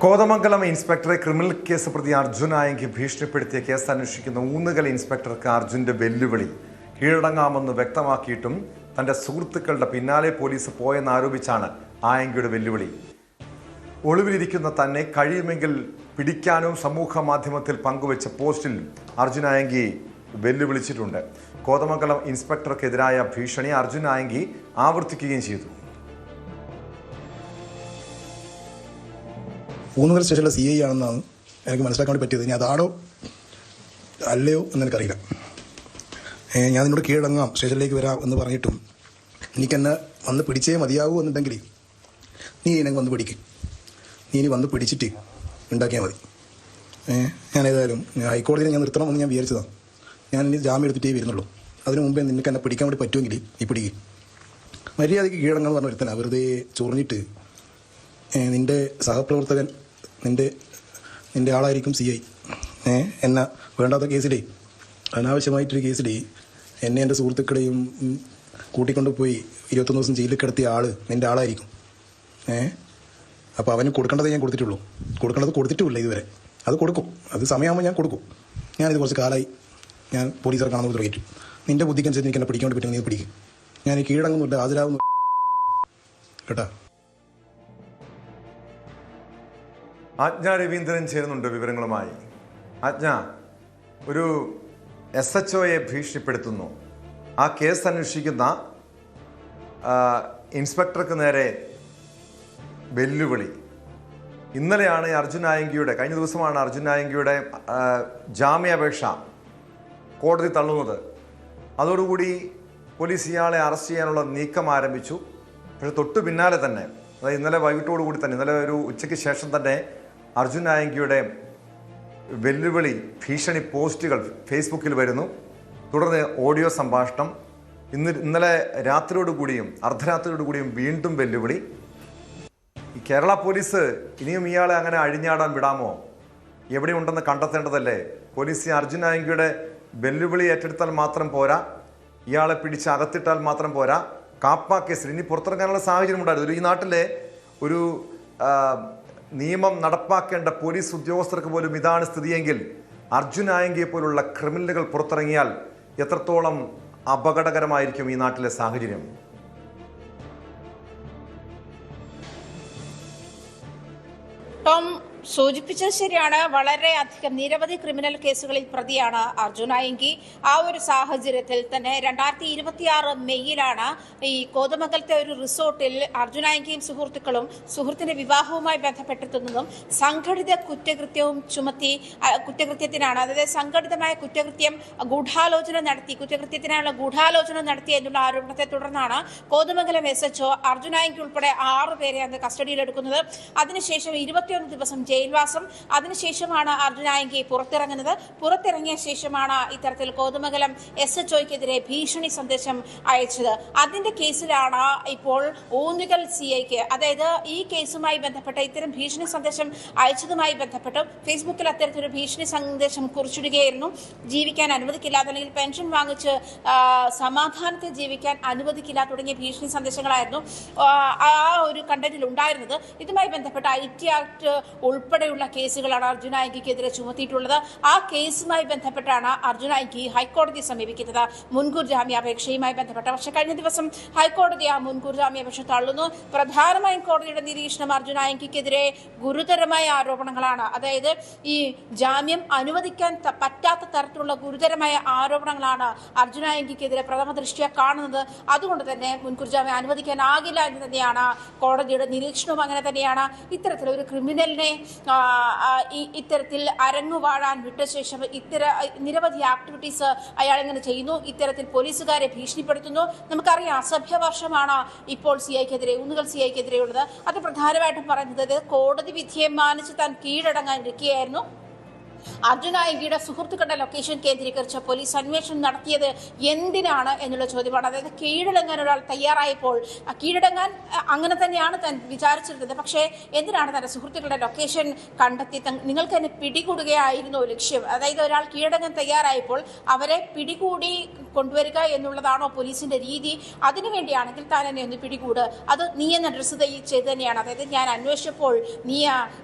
Kothamangalam ഇൻസ്പെക്ടറെ criminal case പ്രതി Arjun Ayanki ഭീഷണിപ്പെടുത്തിയ case അന്വേഷിക്കുന്ന ഊന്നുകൽ ഇൻസ്പെക്ടർക്ക് അർജുന്റെ വെല്ലുവിളി. കീഴടങ്ങാമെന്ന് വ്യക്തമാക്കിയിട്ടും തന്റെ സുഹൃത്തുക്കളുടെ പിന്നാലെ പോലീസ് പോയെന്നാരോപിച്ചാണ് ആയങ്കിയുടെ വെല്ലുവിളി. ഒളിവിലിരിക്കുന്ന തന്നെ കഴിയുമെങ്കിൽ പിടിക്കാനും സമൂഹ മാധ്യമത്തിൽ പങ്കുവച്ച പോസ്റ്റിൽ അർജുൻ ആയങ്കി വെല്ലുവിളിച്ചിട്ടുണ്ട്. കോതമംഗലം ഇൻസ്പെക്ടർക്കെതിരായ ഭീഷണി അർജുൻ ആയങ്കി ആവർത്തിക്കുകയും ചെയ്തു. ഊന്നുകൽ സ്റ്റേഷനിലെ CI ആണെന്നാണ് എനിക്ക് മനസ്സിലാക്കാൻ വേണ്ടി പറ്റിയത്. ഇനി അതാണോ അല്ലയോ എന്ന് എനിക്കറിയില്ല. ഞാൻ നിന്നോട് കീഴടങ്ങാം, സ്റ്റേഷനിലേക്ക് വരാം എന്ന് പറഞ്ഞിട്ടും എനിക്കെന്നെ വന്ന് പിടിച്ചേ മതിയാവൂ എന്നുണ്ടെങ്കിൽ നീ എന്നെ വന്ന് പിടിക്കും. നീ ഇനി വന്ന് പിടിച്ചിട്ട് ഉണ്ടാക്കിയാൽ മതി. ഞാൻ ഏതായാലും ഹൈക്കോടതിയിൽ ഞാൻ നിർത്തണമെന്ന് ഞാൻ വിചാരിച്ചതാണ്. ഞാൻ ഇനി ജാമ്യം എടുത്തിട്ടേ വരുന്നുള്ളൂ. അതിനു മുമ്പേ നിനക്ക് എന്നെ പിടിക്കാൻ വേണ്ടി പറ്റുമെങ്കിൽ നീ പിടിക്കും. മര്യാദയ്ക്ക് കീഴടങ്ങാന്ന് പറഞ്ഞ ഒരുത്തന വെറുതെ ചൊറിഞ്ഞിട്ട് നിൻ്റെ സഹപ്രവർത്തകൻ നിൻ്റെ ആളായിരിക്കും CI. എന്നെ വേണ്ടാത്ത കേസിലേ, അനാവശ്യമായിട്ടൊരു കേസിലേ എന്നെ എൻ്റെ സുഹൃത്തുക്കളെയും കൂട്ടിക്കൊണ്ട് പോയി 21 ദിവസം ജയിലിൽ കിടത്തിയ ആൾ നിൻ്റെ ആളായിരിക്കും. അപ്പോൾ അവന് കൊടുക്കേണ്ടതേ ഞാൻ കൊടുത്തിട്ടുള്ളൂ. കൊടുക്കേണ്ടത് കൊടുത്തിട്ടുമില്ല ഇതുവരെ. അത് കൊടുക്കും, അത് സമയമാകുമ്പോൾ ഞാൻ കൊടുക്കും. ഞാനിത് കുറച്ച് കാലമായി ഞാൻ പോലീസുകാർ കാണുന്നത് തുടങ്ങിയിട്ടു. നിൻ്റെ ബുദ്ധിക്കനുസരിച്ച് എനിക്ക് എന്നെ പിടിക്കാൻ വേണ്ടി പറ്റുമെങ്കിൽ നീ പിടിക്കും. ഞാൻ ഈ കീഴടങ്ങുന്നില്ല, ഹാജരാകുന്നു കേട്ടാ. ആജ്ഞ രവീന്ദ്രൻ ചേരുന്നുണ്ട് വിവരങ്ങളുമായി. ആജ്ഞ, ഒരു SHOയെ ഭീഷണിപ്പെടുത്തുന്നു. ആ കേസ് അന്വേഷിക്കുന്ന ഇൻസ്പെക്ടർക്ക് നേരെ വെല്ലുവിളി. ഇന്നലെയാണ് അർജുൻ ആയങ്കിയുടെ, കഴിഞ്ഞ ദിവസമാണ് അർജുൻ ആയങ്കിയുടെ ജാമ്യാപേക്ഷ കോടതി തള്ളുന്നത്. അതോടുകൂടി പോലീസ് ഇയാളെ അറസ്റ്റ് ചെയ്യാനുള്ള നീക്കം ആരംഭിച്ചു. പക്ഷെ തൊട്ടു പിന്നാലെ തന്നെ, അതായത് ഇന്നലെ വൈകിട്ടോടുകൂടി തന്നെ, ഇന്നലെ ഒരു ഉച്ചയ്ക്ക് ശേഷം തന്നെ അർജുൻ ആയങ്കിയുടെ വെല്ലുവിളി ഭീഷണി പോസ്റ്റുകൾ ഫേസ്ബുക്കിൽ വരുന്നു. തുടർന്ന് ഓഡിയോ സംഭാഷണം. ഇന്നലെ രാത്രിയോടുകൂടിയും അർദ്ധരാത്രിയോടുകൂടിയും വീണ്ടും വെല്ലുവിളി. ഈ കേരള പോലീസ് ഇനിയും ഇയാളെ അങ്ങനെ അഴിഞ്ഞാടാൻ വിടാമോ? എവിടെയുണ്ടെന്ന് കണ്ടെത്തേണ്ടതല്ലേ? പോലീസ് അർജുൻ ആയങ്കിയുടെ വെല്ലുവിളി ഏറ്റെടുത്താൽ മാത്രം പോരാ, ഇയാളെ പിടിച്ച് അകത്തിട്ടാൽ മാത്രം പോരാ, കാപ്പ കേസിൽ ഇനി പുറത്തിറങ്ങാനുള്ള സാഹചര്യം ഉണ്ടായിരുന്നു. ഈ നാട്ടിലെ ഒരു നിയമം നടപ്പാക്കേണ്ട പോലീസ് ഉദ്യോഗസ്ഥർക്ക് പോലും ഇതാണ് സ്ഥിതിയെങ്കിൽ അർജുൻ ആയങ്കിയെ പോലുള്ള ക്രിമിനലുകൾ പുറത്തിറങ്ങിയാൽ എത്രത്തോളം അപകടകരമായിരിക്കും ഈ നാട്ടിലെ സാഹചര്യം? ടോം സൂചിപ്പിച്ചത് ശരിയാണ്. വളരെയധികം നിരവധി ക്രിമിനൽ കേസുകളിൽ പ്രതിയാണ് അർജുൻ ആയങ്കി. ആ ഒരു സാഹചര്യത്തിൽ തന്നെ 2026 മെയ്യിലാണ് ഈ കോതമംഗലത്തെ ഒരു റിസോർട്ടിൽ അർജുൻ ആയങ്കിയും സുഹൃത്തുക്കളും സുഹൃത്തിന്റെ വിവാഹവുമായി ബന്ധപ്പെട്ടെത്തുന്നതും സംഘടിത കുറ്റകൃത്യത്തിനാണ്. അതായത് സംഘടിതമായ കുറ്റകൃത്യത്തിനായുള്ള ഗൂഢാലോചന നടത്തി എന്നുള്ള ആരോപണത്തെ തുടർന്നാണ് കോതമംഗലം SHO അർജുൻ ആയങ്കി ഉൾപ്പെടെ 6 പേരെ അന്ന് കസ്റ്റഡിയിലെടുക്കുന്നത്. അതിനുശേഷം 21 ദിവസം ജയിൽവാസം. അതിനുശേഷമാണ് അർജുൻ ആയങ്കി പുറത്തിറങ്ങുന്നത്. പുറത്തിറങ്ങിയ ശേഷമാണ് ഇത്തരത്തിൽ കോതമംഗലം SHOയ്ക്കെതിരെ ഭീഷണി സന്ദേശം അയച്ചത്. അതിന്റെ കേസിലാണ് ഇപ്പോൾ ഊന്നുകൽ CIക്ക്, അതായത് ഈ കേസുമായി ബന്ധപ്പെട്ട് ഇത്തരം ഭീഷണി സന്ദേശം അയച്ചതുമായി ബന്ധപ്പെട്ട് ഫേസ്ബുക്കിൽ അത്തരത്തിലൊരു ഭീഷണി സന്ദേശം കുറിച്ചിടുകയായിരുന്നു. ജീവിക്കാൻ അനുവദിക്കില്ല, അല്ലെങ്കിൽ പെൻഷൻ വാങ്ങിച്ച് സമാധാനത്തിൽ ജീവിക്കാൻ അനുവദിക്കില്ല തുടങ്ങിയ ഭീഷണി സന്ദേശങ്ങളായിരുന്നു ആ ഒരു കണ്ടന്റിൽ ഉണ്ടായിരുന്നത്. ഇതുമായി ബന്ധപ്പെട്ട IT ആക്ട് ഉൾപ്പെടെയുള്ള കേസുകളാണ് അർജുൻ ആയങ്കിക്കെതിരെ ചുമത്തിയിട്ടുള്ളത്. ആ കേസുമായി ബന്ധപ്പെട്ടാണ് അർജുൻ ആയങ്കി ഹൈക്കോടതിയെ സമീപിക്കുന്നത് മുൻകൂർ ജാമ്യാപേക്ഷയുമായി ബന്ധപ്പെട്ട. പക്ഷേ കഴിഞ്ഞ ദിവസം ഹൈക്കോടതി ആ മുൻകൂർ ജാമ്യാപേക്ഷ തള്ളുന്നു. പ്രധാനമായും കോടതിയുടെ നിരീക്ഷണം അർജുൻ ആയങ്കിക്കെതിരെ ഗുരുതരമായ ആരോപണങ്ങളാണ്. അതായത് ഈ ജാമ്യം അനുവദിക്കാൻ പറ്റാത്ത തരത്തിലുള്ള ഗുരുതരമായ ആരോപണങ്ങളാണ് അർജുൻ ആയങ്കിക്കെതിരെ പ്രഥമ ദൃഷ്ട്യാ കാണുന്നത്. അതുകൊണ്ട് തന്നെ മുൻകൂർ ജാമ്യം അനുവദിക്കാനാകില്ല എന്ന് തന്നെയാണ് കോടതിയുടെ നിരീക്ഷണവും. അങ്ങനെ തന്നെയാണ് ഇത്തരത്തിലൊരു ക്രിമിനലിനെ ഇത്തരത്തിൽ അരങ്ങുവാഴാൻ വിട്ട ശേഷം നിരവധി ആക്ടിവിറ്റീസ് അയാൾ ഇങ്ങനെ ചെയ്യുന്നു. ഇത്തരത്തിൽ പോലീസുകാരെ ഭീഷണിപ്പെടുത്തുന്നു. നമുക്കറിയാം, അസഭ്യവർഷമാണ് ഇപ്പോൾ ഊന്നുകൽ CIക്കെതിരെ ഉള്ളത്. അത് പ്രധാനമായിട്ടും പറയുന്നത് കോടതി വിധിയെ മാനിച്ച് താൻ കീഴടങ്ങാൻ ഇരിക്കുകയായിരുന്നു. അർജുൻ നായകിയുടെ സുഹൃത്തുക്കളുടെ ലൊക്കേഷൻ കേന്ദ്രീകരിച്ച് പോലീസ് അന്വേഷണം നടത്തിയത് എന്തിനാണ് എന്നുള്ള ചോദ്യമാണ്. അതായത് കീഴടങ്ങാൻ ഒരാൾ തയ്യാറായപ്പോൾ കീഴടങ്ങാൻ അങ്ങനെ തന്നെയാണ് താൻ വിചാരിച്ചിരുന്നത്. പക്ഷേ എന്തിനാണ് തന്റെ സുഹൃത്തുക്കളുടെ ലൊക്കേഷൻ കണ്ടെത്തി നിങ്ങൾക്ക് തന്നെ പിടികൂടുകയായിരുന്നു ലക്ഷ്യം? അതായത് ഒരാൾ കീഴടങ്ങാൻ തയ്യാറായപ്പോൾ അവരെ പിടികൂടി കൊണ്ടുവരിക എന്നുള്ളതാണോ പോലീസിന്റെ രീതി? അതിനുവേണ്ടിയാണെങ്കിൽ താൻ എന്നെ ഒന്ന് പിടികൂട്, അത് നീ എന്ന ഡ്രസ്സ് ചെയ്ത് തന്നെയാണ്. അതായത് ഞാൻ അന്വേഷിച്ചപ്പോൾ നീ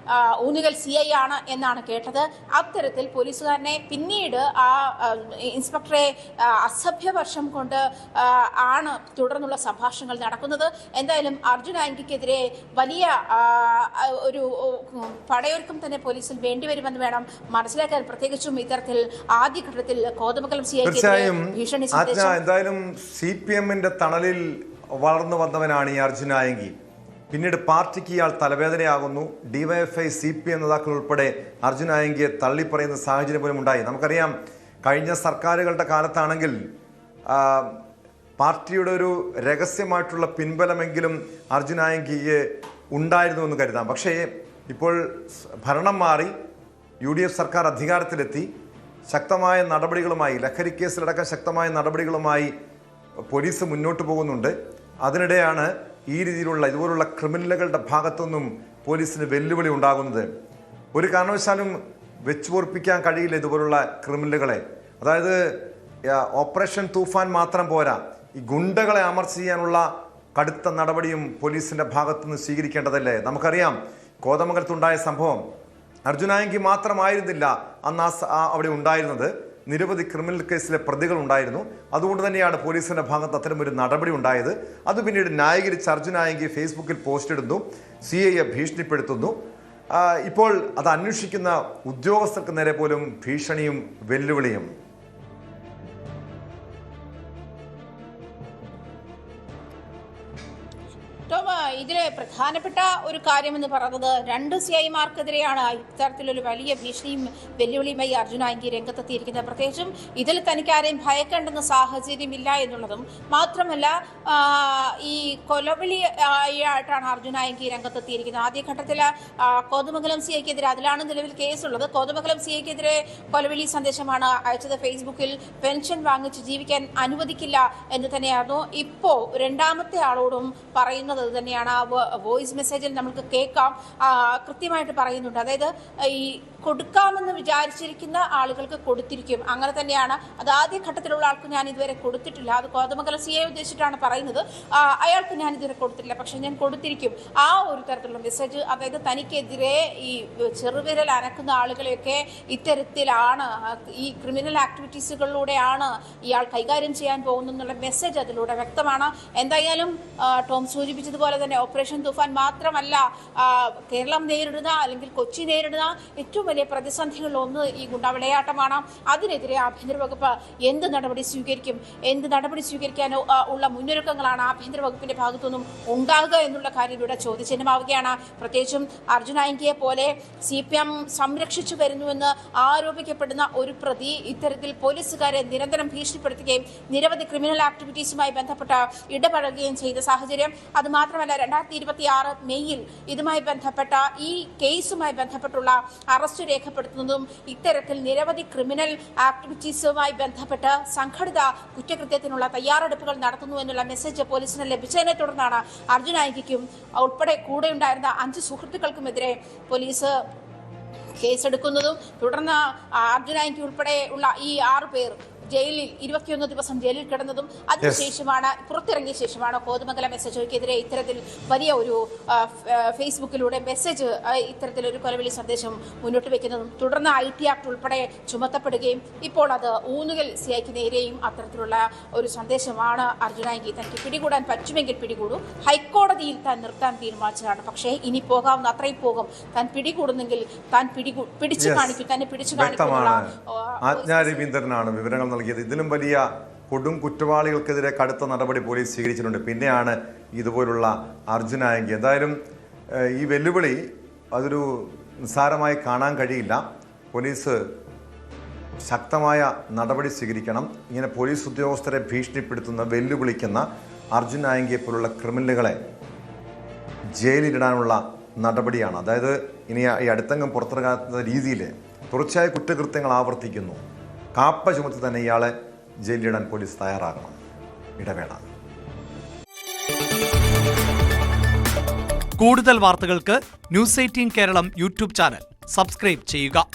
ഊന്നുകൽ CI ആണ് എന്നാണ് കേട്ടത്. അത്തരത്തിൽ പോലീസുകാരനെ പിന്നീട് ആ ഇൻസ്പെക്ടറെ അസഭ്യവർഷം കൊണ്ട് ആണ് തുടർന്നുള്ള സംഭാഷണങ്ങൾ നടക്കുന്നത്. എന്തായാലും അർജുൻ ആന്റിക്കെതിരെ വലിയ ഒരു പടയൊരുക്കം തന്നെ പോലീസിൽ വേണ്ടിവരുമെന്ന് വേണം മനസ്സിലാക്കാൻ. പ്രത്യേകിച്ചും ഇത്തരത്തിൽ ആദ്യഘട്ടത്തിൽ കോതമംഗലം CIക്കെതിരെ ഭീഷണി എന്തായാലും CPM-ന്റെ തണലിൽ വളർന്നു വന്നവനാണ് ഈ അർജുൻ നായങ്കി. പിന്നീട് പാർട്ടിക്ക് ഇയാൾ തലവേദനയാകുന്നു. DYFI CPM നേതാക്കൾ ഉൾപ്പെടെ അർജുൻ നായങ്കിയെ തള്ളിപ്പറയുന്ന സാഹചര്യം പോലും ഉണ്ടായി. നമുക്കറിയാം, കഴിഞ്ഞ സർക്കാരുകളുടെ കാലത്താണെങ്കിൽ പാർട്ടിയുടെ ഒരു രഹസ്യമായിട്ടുള്ള പിൻബലമെങ്കിലും അർജുൻ നായങ്കിക്ക് ഉണ്ടായിരുന്നു എന്ന് കരുതാം. പക്ഷേ ഇപ്പോൾ ഭരണം മാറി UDF സർക്കാർ അധികാരത്തിലെത്തി. ശക്തമായ നടപടികളുമായി, ലഹരി കേസിലടക്കം ശക്തമായ നടപടികളുമായി പോലീസ് മുന്നോട്ട് പോകുന്നുണ്ട്. അതിനിടെയാണ് ഈ രീതിയിലുള്ള ഇതുപോലുള്ള ക്രിമിനലുകളുടെ ഭാഗത്തുനിന്നും പോലീസിന് വെല്ലുവിളി ഉണ്ടാകുന്നത്. ഒരു കാരണവശാലും വെച്ചു പൊറിപ്പിക്കാൻ കഴിയില്ല ഇതുപോലുള്ള ക്രിമിനലുകളെ. അതായത് ഓപ്പറേഷൻ തൂഫാൻ മാത്രം പോരാ, ഈ ഗുണ്ടകളെ അമർച്ച ചെയ്യാനുള്ള കടുത്ത നടപടിയും പോലീസിന്റെ ഭാഗത്തുനിന്ന് സ്വീകരിക്കേണ്ടതല്ലേ? നമുക്കറിയാം, കോതമംഗലത്തുണ്ടായ സംഭവം അർജുൻ നായങ്കി മാത്രമായിരുന്നില്ല അന്ന് അവിടെ ഉണ്ടായിരുന്നത്. നിരവധി ക്രിമിനൽ കേസിലെ പ്രതികൾ ഉണ്ടായിരുന്നു. അതുകൊണ്ട് തന്നെയാണ് പോലീസിന്റെ ഭാഗത്ത് അത്തരമൊരു നടപടി ഉണ്ടായത്. അത് പിന്നീട് ന്യായീകരിച്ച് അർജുൻ നായങ്കി ഫേസ്ബുക്കിൽ പോസ്റ്റ് ഇടുന്നു, CIയെ ഭീഷണിപ്പെടുത്തുന്നു. ഇപ്പോൾ അത് അന്വേഷിക്കുന്ന ഉദ്യോഗസ്ഥർക്ക് നേരെ പോലും ഭീഷണിയും വെല്ലുവിളിയും. ഇതിലെ പ്രധാനപ്പെട്ട ഒരു കാര്യമെന്ന് പറയുന്നത് 2 CIമാർക്കെതിരെയാണ് ഇത്തരത്തിലൊരു വലിയ ഭീഷണിയും വെല്ലുവിളിയുമായി അർജുൻ നായങ്കി രംഗത്തെത്തിയിരിക്കുന്നത്. പ്രത്യേകിച്ചും ഇതിൽ തനിക്ക് ആരെയും ഭയക്കേണ്ടുന്ന സാഹചര്യമില്ല എന്നുള്ളതും മാത്രമല്ല, ഈ കൊലവിളി ആയിട്ടാണ് അർജുൻ നായങ്കി രംഗത്തെത്തിയിരിക്കുന്നത്. ആദ്യഘട്ടത്തിൽ കോതമംഗലം CIക്കെതിരെ, അതിലാണ് നിലവിൽ കേസുള്ളത്. കോതമംഗലം CIക്കെതിരെ കൊലവിളി സന്ദേശമാണ് അയച്ചത്. ഫേസ്ബുക്കിൽ പെൻഷൻ വാങ്ങിച്ച് ജീവിക്കാൻ അനുവദിക്കില്ല എന്ന് തന്നെയായിരുന്നു. ഇപ്പോൾ രണ്ടാമത്തെ ആളോടും പറയുന്നത് തന്നെയാണ്. ആ വോയിസ് മെസ്സേജിൽ നമുക്ക് കേൾക്കാം, കൃത്യമായിട്ട് പറയുന്നുണ്ട്. അതായത് ഈ കൊടുക്കാമെന്ന് വിചാരിച്ചിരിക്കുന്ന ആളുകൾക്ക് കൊടുത്തിരിക്കും, അങ്ങനെ തന്നെയാണ്. അത് ആദ്യഘട്ടത്തിലുള്ള ആൾക്ക് ഞാൻ ഇതുവരെ കൊടുത്തിട്ടില്ല. അത് കോതമംഗലം CIയെ ഉദ്ദേശിച്ചിട്ടാണ് പറയുന്നത്. അയാൾക്ക് ഞാൻ ഇതുവരെ കൊടുത്തിട്ടില്ല, പക്ഷെ ഞാൻ കൊടുത്തിരിക്കും. ആ ഒരു തരത്തിലുള്ള മെസ്സേജ്. അതായത് തനിക്കെതിരെ ഈ ചെറുവിരൽ അനക്കുന്ന ആളുകളെയൊക്കെ ഇത്തരത്തിലാണ്, ഈ ക്രിമിനൽ ആക്ടിവിറ്റീസുകളിലൂടെയാണ് ഇയാൾ കൈകാര്യം ചെയ്യാൻ പോകുന്നുള്ള മെസ്സേജ് അതിലൂടെ വ്യക്തമാണ്. എന്തായാലും ടോം സൂചിപ്പിച്ചതുപോലെ തന്നെ ഓപ്പറേഷൻ തൂഫാൻ മാത്രമല്ല കേരളം നേരിടുന്ന അല്ലെങ്കിൽ കൊച്ചി നേരിടുന്ന ഏറ്റവും വലിയ പ്രതിസന്ധികളിലൊന്ന് ഈ ഗുണ്ടാവിളയാട്ടമാണ്. അതിനെതിരെ ആഭ്യന്തര വകുപ്പ് എന്ത് നടപടി സ്വീകരിക്കാനോ ഉള്ള മുന്നൊരുക്കങ്ങളാണ് ആഭ്യന്തര വകുപ്പിന്റെ ഭാഗത്തുനിന്നും ഉണ്ടാകുക എന്നുള്ള കാര്യം ഇവിടെ ചോദ്യചിഹ്നമാവുകയാണ്. പ്രത്യേകിച്ചും അർജുൻ നായങ്കിയെ പോലെ CPM സംരക്ഷിച്ചു വരുന്നുവെന്ന് ആരോപിക്കപ്പെടുന്ന ഒരു പ്രതി ഇത്തരത്തിൽ പോലീസുകാരെ നിരന്തരം ഭീഷണിപ്പെടുത്തുകയും നിരവധി ക്രിമിനൽ ആക്ടിവിറ്റീസുമായി ബന്ധപ്പെട്ട് ഇടപഴകുകയും ചെയ്ത സാഹചര്യം. അത് മാത്രമല്ല, 2026 മെയ്യിൽ ഇതുമായി ബന്ധപ്പെട്ട ഈ കേസുമായി ബന്ധപ്പെട്ടുള്ള അറസ്റ്റ് രേഖപ്പെടുത്തുന്നതും ഇത്തരത്തിൽ നിരവധി ക്രിമിനൽ ആക്ടിവിറ്റീസുമായി ബന്ധപ്പെട്ട് സംഘടിത കുറ്റകൃത്യത്തിനുള്ള തയ്യാറെടുപ്പുകൾ നടത്തുന്നു എന്നുള്ള മെസ്സേജ് പോലീസിന് ലഭിച്ചതിനെ തുടർന്നാണ് അർജുൻ നായകിക്കും ഉൾപ്പെടെ കൂടെയുണ്ടായിരുന്ന 5 സുഹൃത്തുക്കൾക്കുമെതിരെ പോലീസ് കേസെടുക്കുന്നതും തുടർന്ന് അർജുൻ നായകി ഉൾപ്പെടെ ഉള്ള ഈ 6 പേർ ജയിലിൽ 21 ദിവസം ജയിലിൽ കിടന്നതും അതിനുശേഷമാണ് പുറത്തിറങ്ങിയ ശേഷമാണ് കോതമംഗലം SHOയ്ക്കെതിരെ ഇത്തരത്തിൽ വലിയ ഒരു ഫേസ്ബുക്കിലൂടെ മെസ്സേജ് ഇത്തരത്തിലൊരു കൊലവിളി സന്ദേശം മുന്നോട്ട് വെക്കുന്നതും തുടർന്ന് IT ആക്ട് ഉൾപ്പെടെ ചുമത്തപ്പെടുകയും ഇപ്പോൾ അത് ഊന്നുകൽ CIക്ക് നേരെയും അത്തരത്തിലുള്ള ഒരു സന്ദേശമാണ് അർജുൻ നായങ്കി തനിക്ക് പിടികൂടാൻ പറ്റുമെങ്കിൽ പിടികൂടൂ, ഹൈക്കോടതിയിൽ താൻ നിർത്താൻ തീരുമാനിച്ചതാണ്. പക്ഷേ ഇനി പോകാവുന്ന അത്രയും പോകും, താൻ പിടികൂടുന്നെങ്കിൽ താൻ പിടിച്ചു കാണിക്കും, തന്നെ പിടിച്ചു കാണിക്കുന്നുള്ള ആജ്ഞാ രവീന്ദ്രനാണ് വിവരങ്ങൾ നൽകിയത്. ഇതിലും വലിയ കൊടും കുറ്റവാളികൾക്കെതിരെ കടുത്ത നടപടി പോലീസ് സ്വീകരിച്ചിട്ടുണ്ട്. പിന്നെയാണ് ഇതുപോലുള്ള അർജുൻ നായങ്കി. എന്തായാലും ഈ വെല്ലുവിളി അതൊരു നിസ്സാരമായി കാണാൻ കഴിയില്ല. പോലീസ് ശക്തമായ നടപടി സ്വീകരിക്കണം. ഇങ്ങനെ പോലീസ് ഉദ്യോഗസ്ഥരെ ഭീഷണിപ്പെടുത്തുന്ന, വെല്ലുവിളിക്കുന്ന അർജുൻ നായങ്കിയെ പോലുള്ള ക്രിമിനലുകളെ ജയിലിലിടാനുള്ള നടപടിയാണ്. അതായത് ഇനി ഈ അടുത്തങ്ങം പുറത്തിറങ്ങാത്ത രീതിയിൽ തുടർച്ചയായ കുറ്റകൃത്യങ്ങൾ ആവർത്തിക്കുന്നു. കാപ്പ ചുമത്തി തന്നെ ഇയാളെ ജയിലിലിടാൻ പോലീസ് തയ്യാറാകണം. ഇടവേള. കൂടുതൽ വാർത്തകൾക്ക് news 18 Keralam YouTube channel subscribe ചെയ്യുക.